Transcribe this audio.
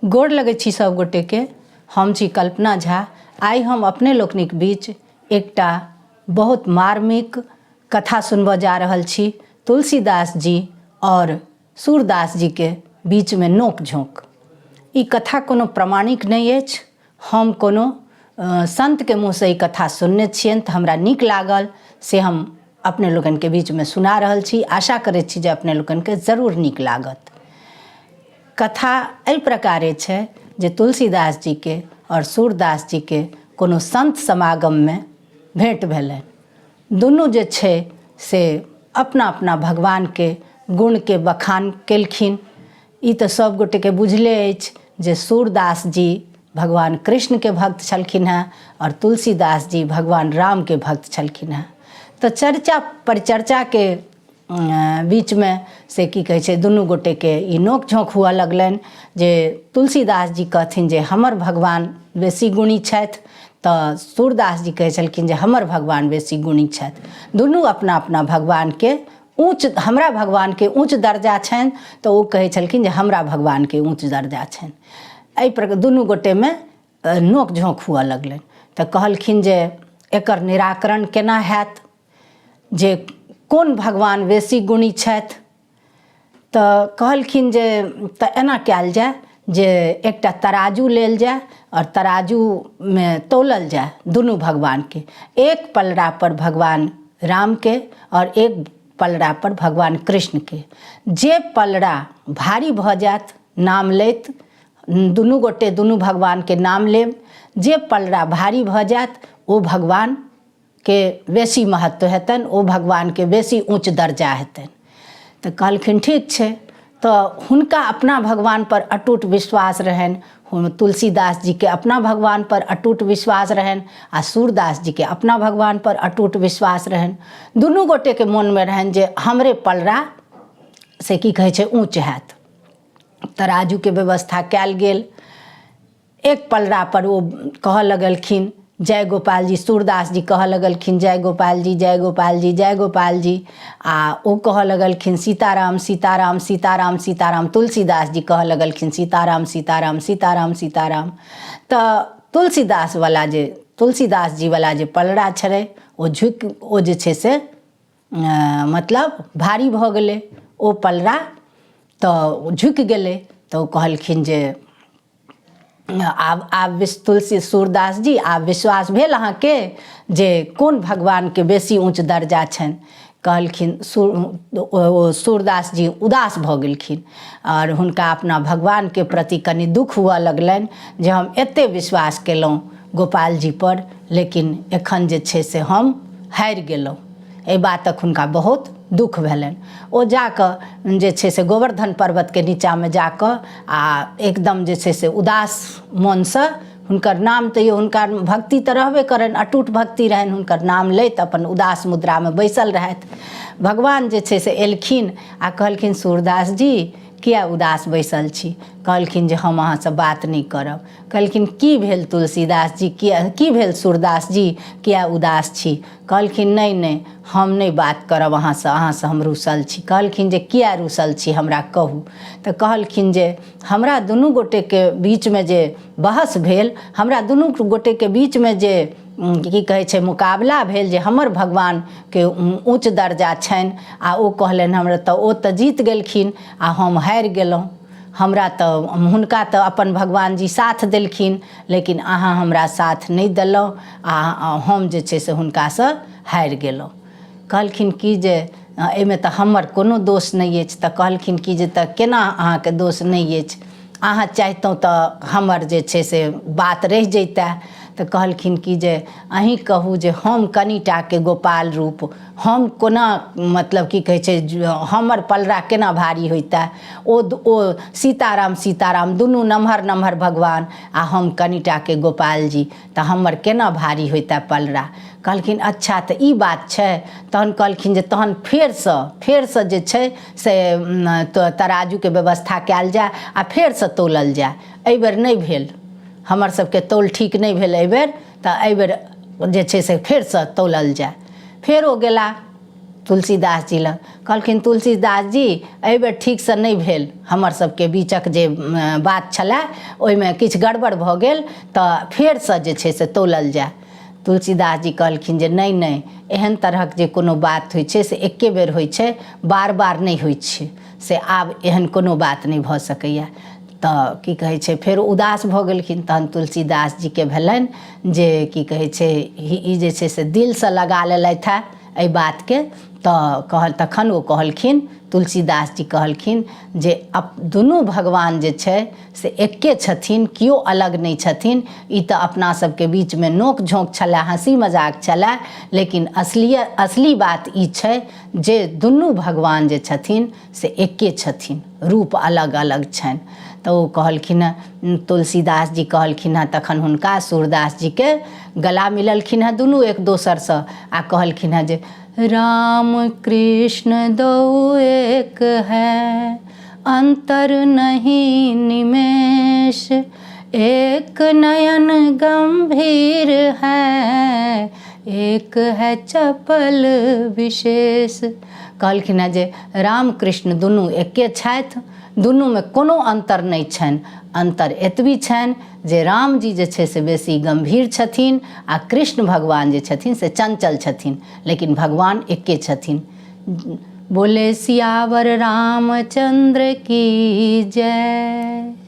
गोड़ लगै छी सब गोटे के। हम छी कल्पना झा। आइ हम अपने लोकनिक बीच एकटा बहुत मार्मिक कथा सुनबऽ जा रहल छी। तुलसीदास जी और सूरदास जी के बीच में नोक झोंक। ई कथा कोनो प्रमाणिक नहीं अछि। हम कोनो संत के मुँह से ई कथा सुनने छियनि तऽ हमरा नीक लागल से हम अपने लोगन के बीच में सुना रहल छी। आशा करै छी जे अपने लोगन के जरूर नीक लागत। कथा एहि प्रकारे छै जे तुलसीदास जी के और सूरदास जी के कोनो संत समागम में भेंट भेलनि। दुनू जे छै से अपना अपना भगवान के गुण के बखान केलखिन। ई तऽ सब गोटे के बुझले अछि जे सूरदास जी भगवान कृष्ण के भक्त छलखिन हैं और तुलसीदास जी भगवान राम के भक्त छलखिन हैं। तो चर्चा परिचर्चा के बीच में से की कहै छै दुनू गोटे के ई नोक झोंक हुआ लगलनि जे तुलसीदास जी कहथिन जे हमर भगवान बेसी गुणी छथि तऽ सूरदास जी कहै छलखिन जे हमर भगवान बेसी गुणी छथि। दुनू अपना अपना भगवान के ऊँच, हमरा भगवान के ऊँच दर्जा छनि तऽ ओ कहै छलखिन जे हमरा भगवान के ऊँच दर्जा छनि। एहि प्रकार दुनू गोटे में नोक झोंक हुआ लगलनि। तऽ कहलखिन जे एकर निराकरण केना हैत, जे कोन भगवान बेसी गुणी छथि। तऽ कहलखिन जे तऽ एना कयल जाय जे एकटा तराजू लेल जाय और तराजू में तौलल जाय दुनू भगवान के। एक पलड़ा पर भगवान राम के और एक पलड़ा पर भगवान कृष्ण के। जे पलड़ा भारी भऽ जायत नाम लैत, दुनू गोटे दुनू भगवान के नाम लेब। जे पलड़ा भारी भऽ जायत ओ भगवान के बेसी महत्व हेतनि, ओ भगवान के बेसी ऊँच दर्जा हेतनि। तऽ कहलखिन ठीक छै। तऽ हुनका अपना भगवान पर अटूट विश्वास रहनि। तुलसीदास जी के अपना भगवान पर अटूट विश्वास रहनि आ सूरदास जी के अपना भगवान पर अटूट विश्वास रहनि। दुनू गोटे के मन में रहनि जे हमरे पलड़ा से की कहै छै ऊँच हैत। तराजू के व्यवस्था कयल गेल। एक पलड़ा पर ओ कहऽ लगलखिन जय गोपाल जी। सूरदास जी कहऽ लगलखिन जय गोपाल जी, जय गोपाल जी, जय गोपाल जी। आ ओ कहऽ लगलखिन सीताराम सीताराम सीताराम सीताराम। तुलसीदास जी कहऽ लगलखिन सीताराम सीताराम सीताराम सीताराम। तऽ तुलसीदास जी वाला जे पलड़ा छलै ओ जे छै से मतलब भारी भऽ गेलै ओ पलड़ा। तऽ झुकि गेलै। तऽ ओ कहलखिन जे आब तुलसी सूरदास जी आब विश्वास भेल अहाँके जे कोन भगवान के बेसी ऊँच दर्जा छनि। कहलखिन सूरदास जी उदास भऽ गेलखिन और हुनका अपना भगवान के प्रति कनि दुख हुअ लगलनि जे हम एते विश्वास केलहुँ गोपाल जी पर, लेकिन एखन जे छै से हम हारि गेलहुँ। एहि बातक हुनका बहुत दुख भेलनि। ओ जाकऽ जे छै से गोवर्धन पर्वत के नीचा में जाकऽ आ एकदम जे छै से उदास मन से हुनकर नाम तैयो हुनकर भक्ति तऽ रहबे करनि, अटूट भक्ति रहनि। हुनकर नाम लैत अपन उदास मुद्रा में बैसल रहथि। भगवान जे छै से एलखिन आ कहलखिन सूरदास जी किया उदास बैसल छी। कहलखिन जे हम अहाँ से बात नहीं करब। कहलखिन की भेल तुलसीदास जी, की भेल सूरदास जी, किया उदास छी। कहलखिन नहीं नहीं हम नहीं बात करब अहाँ से हम रुसल छी। कहलखिन जे किया रुसल छी हमरा कहू। तऽ कहलखिन जे हमरा दुनू गोटे के बीच में जे बहस भेल, हमरा दुनू गोटे के बीच में जे की कहै छै मुकाबला भेल जे हमर भगवान के ऊँच दर्जा छनि आ ओ कहलनि हमरा, तऽ ओ तऽ जीत गेलखिन आ हम हारि गेलहुँ। हमरा तऽ हुनका तऽ अपन भगवान जी साथ देलखिन, लेकिन अहाँ हमरा साथ नहीं देलहुँ आ हम जे छै से हुनकासँ हारि गेलहुँ। कहलखिन कि जे एहिमे तऽ हमर कोनो दोष नहीं अछि। तऽ कहलखिन कि जे तऽ केना अहाँके दोष नहीं अछि, अहाँ चाहितहुँ तऽ हमर जे छै से बात रहि जैतै। तऽ कहलखिन कि जे अहीँ कहू जे हम कनिटा के गोपाल रूप हम कोना मतलब की कहै छै हमर पलड़ा केना भारी होइतै। ओ सीताराम सीताराम दुनू नमहर नमहर भगवान आ हम कनिटा के गोपाल जी, तऽ हमर केना भारी होइतै पलड़ा। कहलखिन अच्छा तऽ ई बात छै। तहन कहलखिन जे तहन फेरसँ जे छै से तराजू के व्यवस्था कयल जाय आ फेरसँ तौलल जाय। एहिबेर नहीं भेल, हमर सबके तौल ठीक नहीं भेल एहिबेर, तऽ एहिबेर जे छै से फेरसँ तौलल जाय। फेर ओ गेला तुलसीदास जी लग। कहलखिन तुलसीदास जी एहि बेर ठीकसँ नहि भेल, हमर सबके बीचक जे बात छलए ओहिमे किछु गड़बड़ भऽ गेल, तऽ फेरसँ जे छै से तोलल जाय। तुलसीदास जी कहलखिन जे नहि नहि, एहन तरहक जे कोनो बात होइ छै से एके बेर होइ छै, बार बार नहि होइ छै, से आब एहन कोनो बात नहि भऽ सकैए। तऽ की कहै छै फेर उदास भऽ गेलखिन। तहन तुलसीदास जीके भेलनि जे की कहै छै ई जे छै से दिलसँ लगा लेलथि हेँ एहि बातके। तऽ तखन ओ कहलखिन, तुलसीदास जी कहलखिन जे दुनू भगवान जे छै से एके छथिन, केओ अलग नहि छथिन। ई तऽ अपना सबके बीचमे नोक झोंक छलए, हँसी मजाक छलए, लेकिन असली बात ई छै जे दुनू भगवान जे छथिन से एके छथिन, रूप अलग अलग छनि। तऽ ओ कहलखिन हेँ, तुलसीदास जी कहलखिन हेँ तखन हुनका सूरदास जीके गला मिललखिन हेँ दुनू एक दोसरसँ, आ कहलखिन हेँ जे राम कृष्ण दो एक है, अंतर नहीं निमेष, एक नयन गंभीर है, एक है चपल विशेष। कहलखिन हेँ जे राम कृष्ण दुनू एके छथि, दुनूमे कोनो अन्तर नहि छनि। अन्तर एतबी छनि जे राम जी जे छै से बेसी गम्भीर छथिन आ कृष्ण भगवान जे छथिन से चंचल छथिन, लेकिन भगवान एके छथिन। बोले सियावर रामचंद्र की जय।